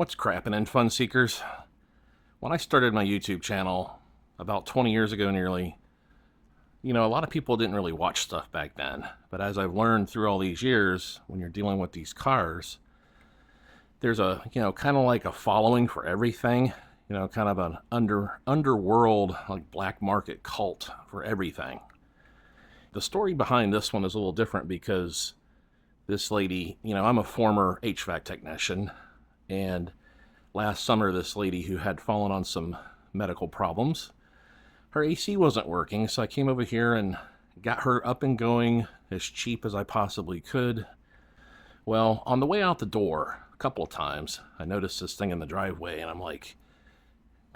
What's crappin' and fun seekers? When I started my YouTube channel about 20 years ago nearly, a lot of people didn't really watch stuff back then. But as I've learned through all these years, when you're dealing with these cars, there's a, kind of like a following for everything. Kind of an underworld, like black market cult for everything. The story behind this one is a little different because this lady, I'm a former HVAC technician, and last summer this lady who had fallen on some medical problems, her AC wasn't working, so I came over here and got her up and going as cheap as I possibly could. Well, on the way out the door, a couple of times, I noticed this thing in the driveway, and I'm like,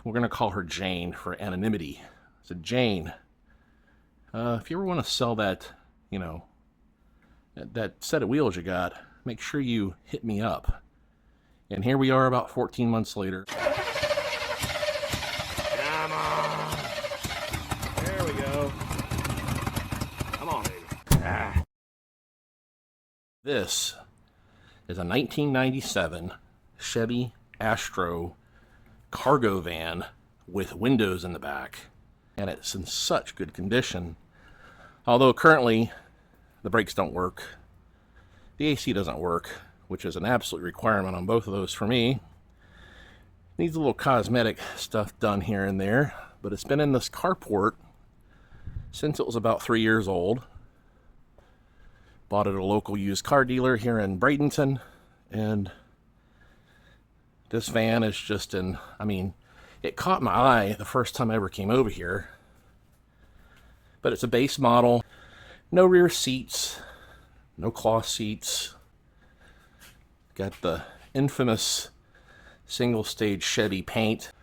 we're going to call her Jane for anonymity. I said, Jane, if you ever want to sell that, that set of wheels you got, make sure you hit me up. And here we are about 14 months later. Come on. There we go. Come on, baby. This is a 1997 Chevy Astro Cargo van with windows in the back. And it's in such good condition. Although currently the brakes don't work. The AC doesn't work, which is an absolute requirement on both of those for me. Needs a little cosmetic stuff done here and there, but it's been in this carport since it was about 3 years old. Bought it at a local used car dealer here in Bradenton, and this van is just it caught my eye the first time I ever came over here. But it's a base model, no rear seats, no cloth seats. Got the infamous single-stage Chevy paint.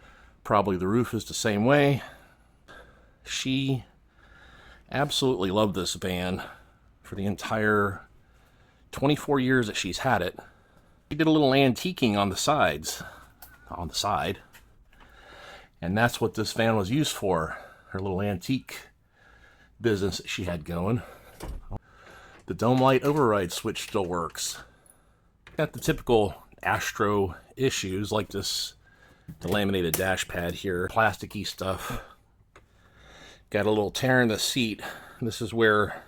Probably the roof is the same way. She absolutely loved this van for the entire 24 years that she's had it. She did a little antiquing on the side. And that's what this van was used for. Her little antique business that she had going. The dome light override switch still works. Got the typical Astro issues like this, the laminated dash pad here, plasticky stuff. Got a little tear in the seat. This is where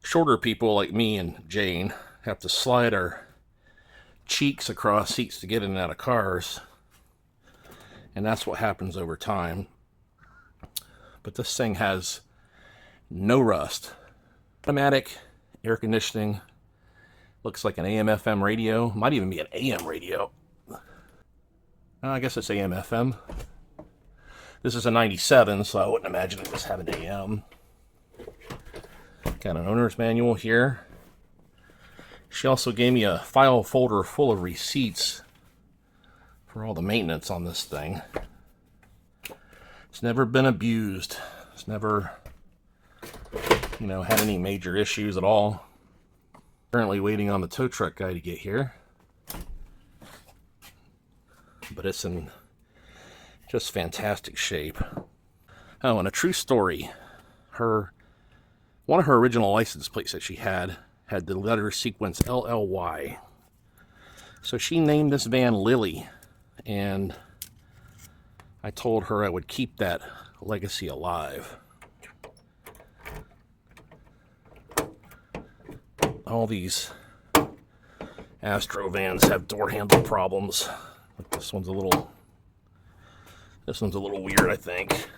shorter people like me and Jane have to slide our cheeks across seats to get in and out of cars. And that's what happens over time. But this thing has no rust. Automatic air conditioning. Looks like an AM/FM radio. Might even be an AM radio. I guess it's AM/FM. This is a 97, so I wouldn't imagine it was having AM. Got an owner's manual here. She also gave me a file folder full of receipts for all the maintenance on this thing. It's never been abused. It's never, had any major issues at all. Currently waiting on the tow truck guy to get here. But it's in just fantastic shape. Oh, and a true story. One of her original license plates that she had the letter sequence LLY. So she named this van Lilly, and I told her I would keep that legacy alive. All these Astro vans have door handle problems. But this one's a little weird, I think.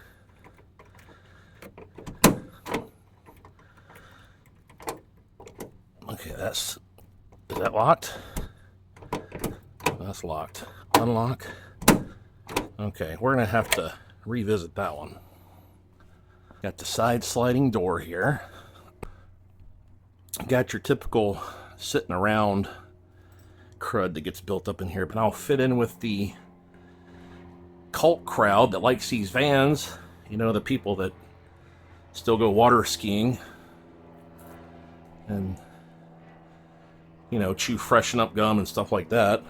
Okay, is that locked? That's locked. Unlock. Okay, we're gonna have to revisit that one. Got the side sliding door here. Got your typical sitting around crud that gets built up in here, but I'll fit in with the cult crowd that likes these vans. The people that still go water skiing and chew freshen up gum and stuff like that.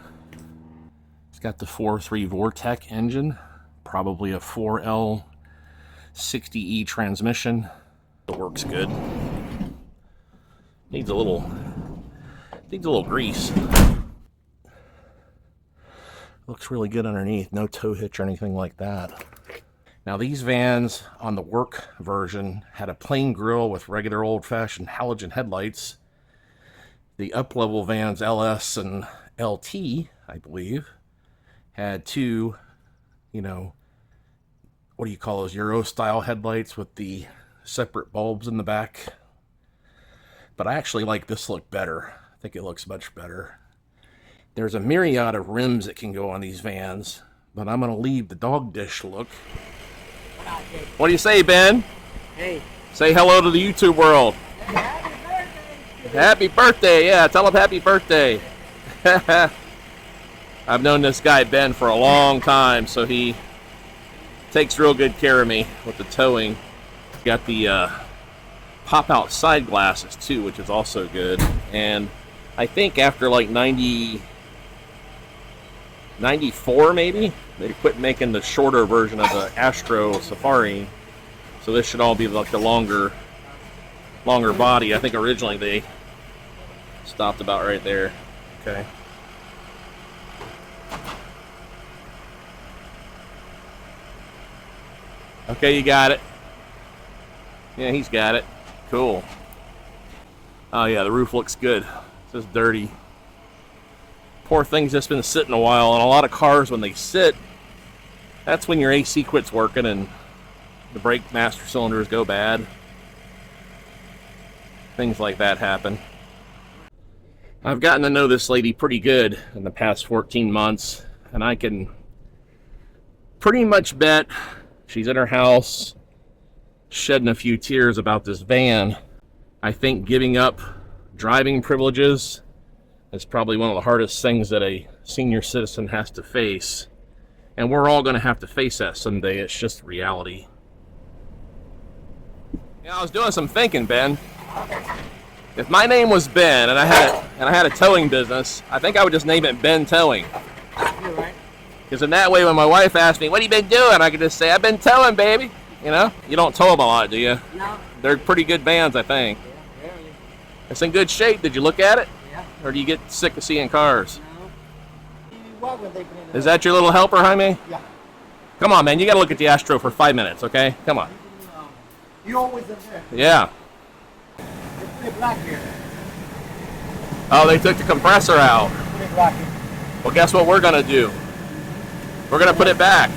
It's got the 4.3 Vortec engine, probably a 4L60E transmission. It works good. Needs a little grease. Looks really good underneath. No tow hitch or anything like that. Now these vans on the work version had a plain grille with regular old-fashioned halogen headlights. The up-level vans LS and LT, I believe, had two, you know, what do you call those, Euro-style headlights with the separate bulbs in the back. But I actually like this look better. I think it looks much better. There's a myriad of rims that can go on these vans, but I'm going to leave the dog dish look. What do you say, Ben? Hey. Say hello to the YouTube world. Hey, happy birthday! Happy birthday, yeah, tell him happy birthday. I've known this guy, Ben, for a long time, so he takes real good care of me with the towing. Got the pop-out side glasses, too, which is also good. And I think after like 94 maybe, they quit making the shorter version of the Astro Safari, so this should all be like the longer body. I think originally they stopped about right there. Okay. Okay, you got it. Yeah, he's got it. Cool. Oh yeah, the roof looks good. It's just dirty. Poor thing's just been sitting a while, and a lot of cars, when they sit, that's when your AC quits working and the brake master cylinders go bad. Things like that happen. I've gotten to know this lady pretty good in the past 14 months, and I can pretty much bet she's in her house shedding a few tears about this van. I think giving up driving privileges is probably one of the hardest things that a senior citizen has to face. And we're all going to have to face that someday. It's just reality. Yeah, I was doing some thinking, Ben. If my name was Ben and I had a towing business, I think I would just name it Ben Towing. You're right. Because in that way, when my wife asks me, "What have you been doing?" I could just say, "I've been towing, baby." You know, you don't tow them a lot, do you? No. They're pretty good vans, I think. Yeah, really. It's in good shape. Did you look at it? Yeah. Or do you get sick of seeing cars? No. Is that your little helper, Jaime? Yeah. Come on, man. You got to look at the Astro for 5 minutes, okay? Come on. You always are there. Yeah. Let's put it black here. Oh, they took the compressor out. Put it black here. Well, guess what we're going to do? We're going to put it back.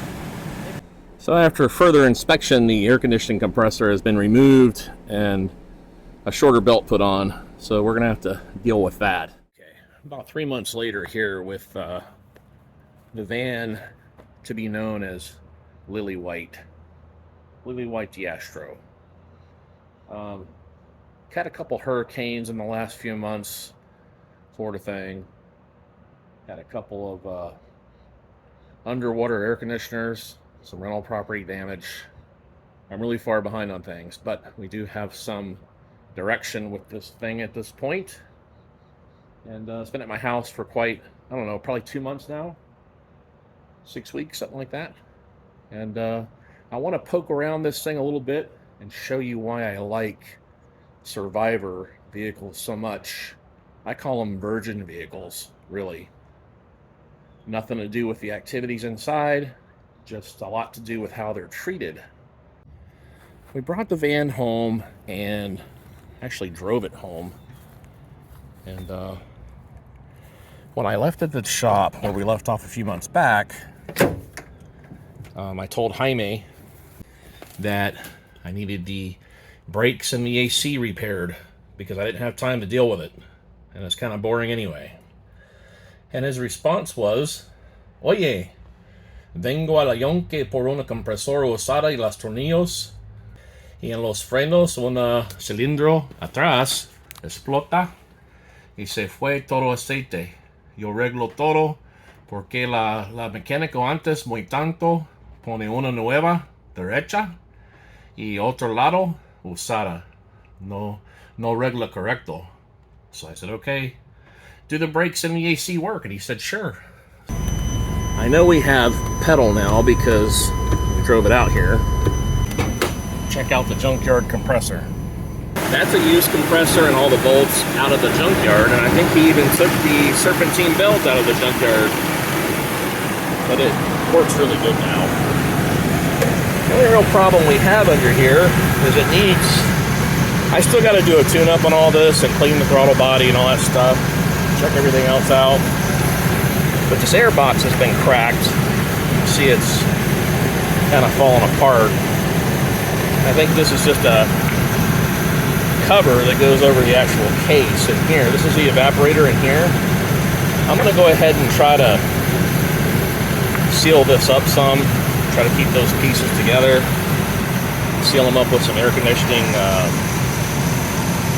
So after further inspection, the air conditioning compressor has been removed and a shorter belt put on. So we're going to have to deal with that. Okay. About 3 months later here with the van to be known as Lilly White. Lilly White the Astro. Had a couple hurricanes in the last few months, sort of thing. Had a couple of underwater air conditioners, some rental property damage. I'm really far behind on things, but we do have some direction with this thing at this point. And it's been at my house for quite, I don't know, probably 2 months now. 6 weeks, something like that. And I want to poke around this thing a little bit and show you why I like Survivor vehicles so much. I call them virgin vehicles, really. Nothing to do with the activities inside, just a lot to do with how they're treated. We brought the van home and actually drove it home. And when I left at the shop where we left off a few months back, I told Jaime that I needed the brakes and the AC repaired because I didn't have time to deal with it. And it's kind of boring anyway. And his response was, "Oye, vengo a la yonke por una compresora usada y las tornillos y en los frenos una cilindro atrás explota y se fue todo aceite. Yo arreglo todo porque la mecánico antes muy tanto pone una nueva derecha y otro lado usada. No regla correcto." So I said, "Okay, do the brakes and the AC work?" And he said, "Sure." I know we have pedal now because we drove it out here. Check out the junkyard compressor. That's a used compressor and all the bolts out of the junkyard, and I think he even took the serpentine belt out of the junkyard. but it works really good now. The only real problem we have under here is it needs, I still got to do a tune-up on all this and clean the throttle body and all that stuff, check everything else out. But this air box has been cracked. You see it's kind of falling apart. I think this is just a cover that goes over the actual case in here. This is the evaporator in here. I'm going to go ahead and try to seal this up some, try to keep those pieces together, seal them up with some air conditioning,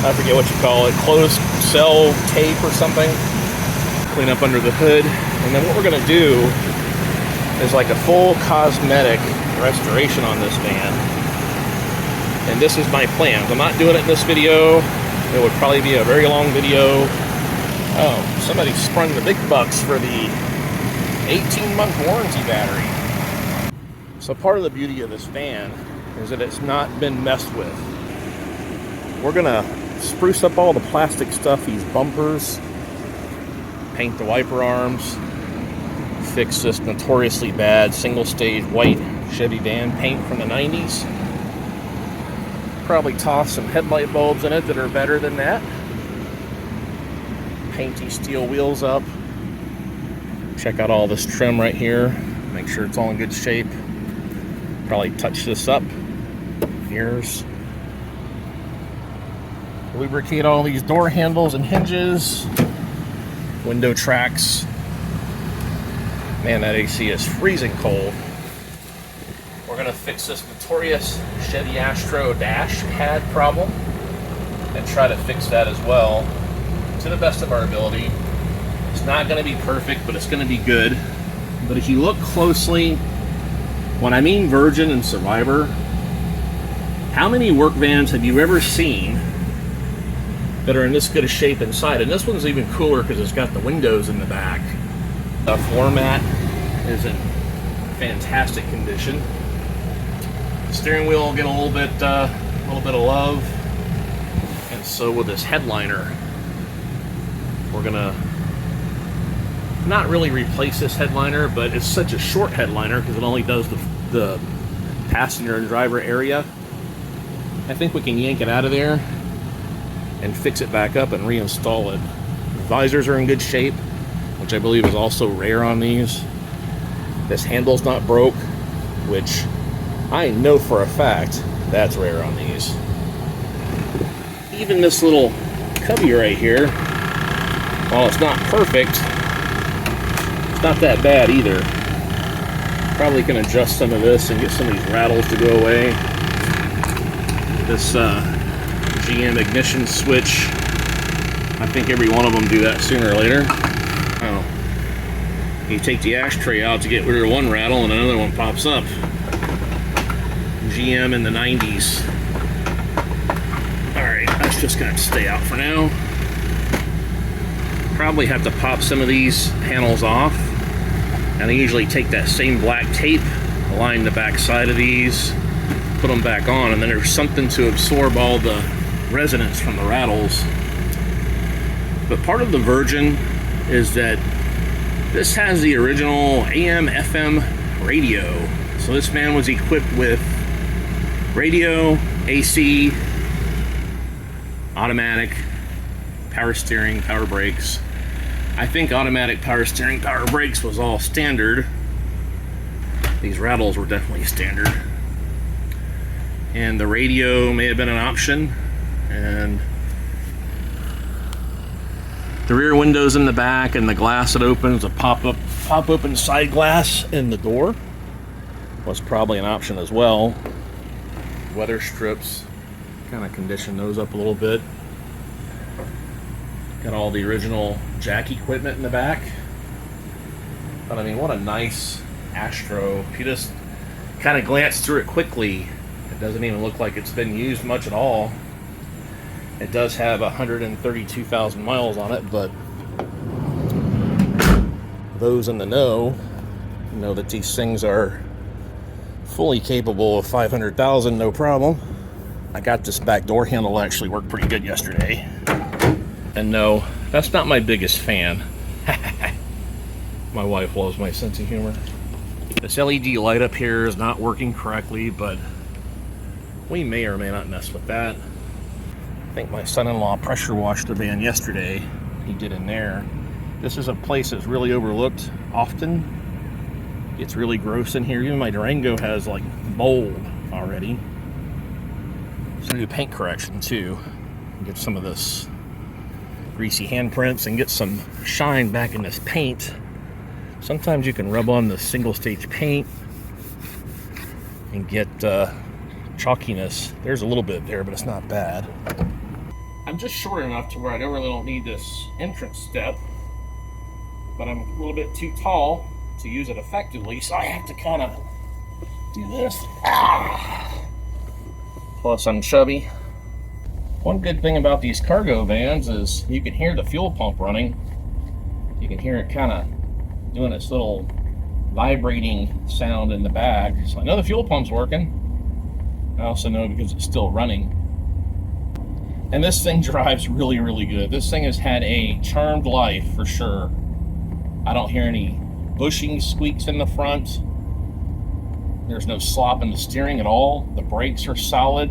I forget what you call it, closed cell tape or something. Clean up under the hood, and then what we're going to do is like a full cosmetic restoration on this van. And this is my plans. I'm not doing it in this video. It would probably be a very long video. Oh, somebody sprung the big bucks for the 18-month warranty battery. So part of the beauty of this van is that it's not been messed with. We're gonna spruce up all the plastic stuff, these bumpers, paint the wiper arms, fix this notoriously bad single-stage white Chevy van paint from the 90s. Probably toss some headlight bulbs in it that are better than that. Paint these steel wheels up. Check out all this trim right here. Make sure it's all in good shape. Probably touch this up. Mirrors. Lubricate all these door handles and hinges. Window tracks. Man, that AC is freezing cold. We're gonna fix this notorious Chevy Astro dash pad problem and try to fix that as well to the best of our ability. It's not gonna be perfect, but it's gonna be good. But if you look closely, when I mean Virgin and Survivor, how many work vans have you ever seen that are in this good a shape inside? And this one's even cooler because it's got the windows in the back. The floor mat is in fantastic condition. Steering wheel will get a little bit of love, and so will this headliner. We're gonna not really replace this headliner, but it's such a short headliner because it only does the passenger and driver area. I think we can yank it out of there and fix it back up and reinstall it. The visors are in good shape, which I believe is also rare on these. This handle's not broke, which I know for a fact that's rare on these. Even this little cubby right here, while it's not perfect, it's not that bad either. Probably can adjust some of this and get some of these rattles to go away. This GM ignition switch, I think every one of them do that sooner or later. Oh, you take the ashtray out to get rid of one rattle and another one pops up. GM in the 90s. Alright, that's just going to stay out for now. Probably have to pop some of these panels off. And I usually take that same black tape, align the back side of these, put them back on, and then there's something to absorb all the resonance from the rattles. But part of the Virgin is that this has the original AM FM radio. So this van was equipped with radio, AC, automatic, power steering, power brakes. I think automatic power steering, power brakes was all standard. These rattles were definitely standard. And the radio may have been an option. And the rear windows in the back and the glass that opens, a pop open side glass in the door was probably an option as well. Weather strips, kind of condition those up a little bit. Got all the original jack equipment in the back. But I mean, what a nice Astro. If you just kind of glance through it quickly, it doesn't even look like it's been used much at all. It does have 132,000 miles on it, but those in the know that these things are fully capable of 500,000, no problem. I got this back door handle actually worked pretty good yesterday. And no, that's not my biggest fan. My wife loves my sense of humor. This LED light up here is not working correctly, but we may or may not mess with that. I think my son-in-law pressure washed the van yesterday. He did in there. This is a place that's really overlooked often. It's really gross in here. Even my Durango has like mold already. So I do paint correction too. Get some of this greasy handprints and get some shine back in this paint. Sometimes you can rub on the single stage paint and get chalkiness. There's a little bit there, but it's not bad. I'm just short enough to where I really don't need this entrance step, but I'm a little bit too tall to use it effectively, so I have to kind of do this. Plus I'm chubby. One good thing about these cargo vans is you can hear the fuel pump running. You can hear it kind of doing its little vibrating sound in the back. So I know the fuel pump's working. I also know because it's still running. And this thing drives really, really good. This thing has had a charmed life for sure. I don't hear any bushing squeaks in the front. There's no slop in the steering at all. The brakes are solid.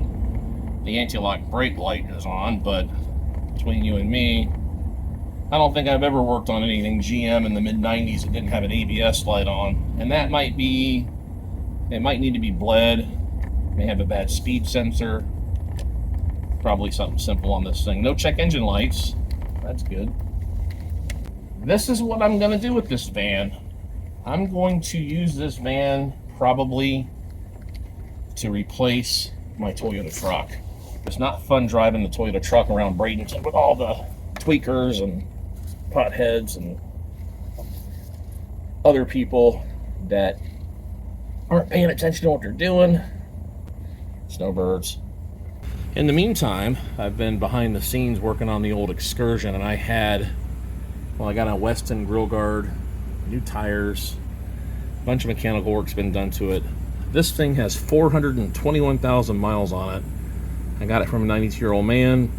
The anti-lock brake light is on, but between you and me, I don't think I've ever worked on anything GM in the mid-90s that didn't have an ABS light on. And that might be, it might need to be bled. May have a bad speed sensor. Probably something simple on this thing. No check engine lights. That's good. This is what I'm going to do with this van. I'm going to use this van probably to replace my Toyota truck. It's not fun driving the Toyota truck around Bradenton with all the tweakers and potheads and other people that aren't paying attention to what they're doing. Snowbirds. In the meantime, I've been behind the scenes working on the old Excursion, and I got a Weston grill guard, new tires, a bunch of mechanical work's been done to it. This thing has 421,000 miles on it. I got it from a 92-year-old man.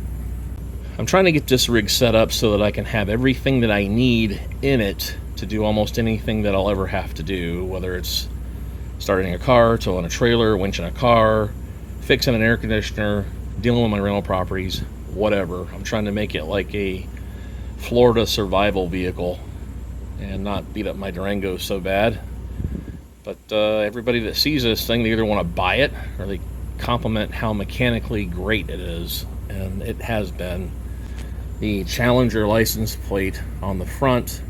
I'm trying to get this rig set up so that I can have everything that I need in it to do almost anything that I'll ever have to do, whether it's starting a car, towing a trailer, winching a car, fixing an air conditioner, dealing with my rental properties, whatever. I'm trying to make it like a Florida survival vehicle and not beat up my Durango so bad. But everybody that sees this thing, they either want to buy it or they compliment how mechanically great it is, and it has been. The Challenger license plate on the front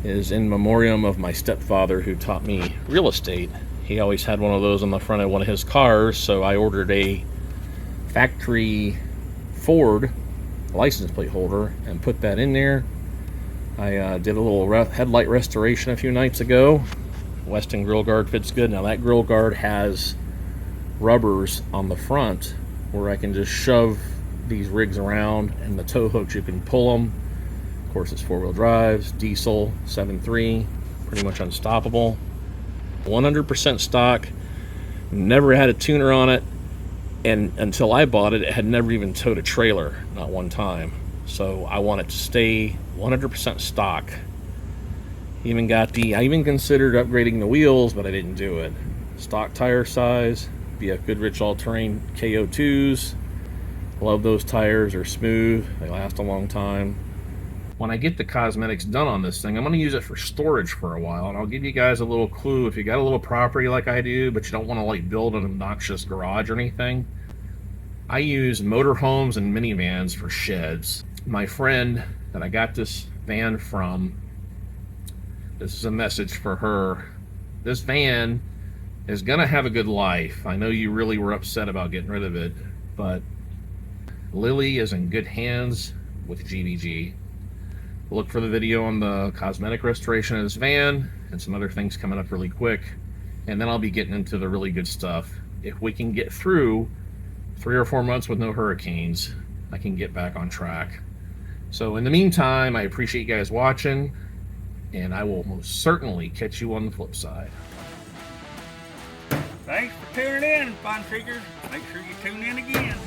is in memoriam of my stepfather who taught me real estate. He always had one of those on the front of one of his cars, so I ordered a factory Ford license plate holder and put that in there. I did a little headlight restoration a few nights ago. Weston grill guard fits good. Now that grill guard has rubbers on the front where I can just shove these rigs around, and the tow hooks, you can pull them. Of course, it's four-wheel drives, diesel, 7.3, pretty much unstoppable. 100% stock, never had a tuner on it, and until I bought it, it had never even towed a trailer, not one time. So I want it to stay 100% stock. I even considered upgrading the wheels, but I didn't do it. Stock tire size, BF Goodrich all-terrain KO2s. Love those tires, they're smooth, they last a long time. When I get the cosmetics done on this thing, I'm going to use it for storage for a while, and I'll give you guys a little clue. If you got a little property like I do, but you don't want to like build an obnoxious garage or anything, I use motorhomes and minivans for sheds. My friend that I got this van from, this is a message for her. This van is going to have a good life. I know you really were upset about getting rid of it, but Lilly is in good hands with GVG. Look for the video on the cosmetic restoration of this van and some other things coming up really quick. And then I'll be getting into the really good stuff. If we can get through 3 or 4 months with no hurricanes, I can get back on track. So in the meantime, I appreciate you guys watching, and I will most certainly catch you on the flip side. Thanks for tuning in, Fun Seekers. Make sure you tune in again.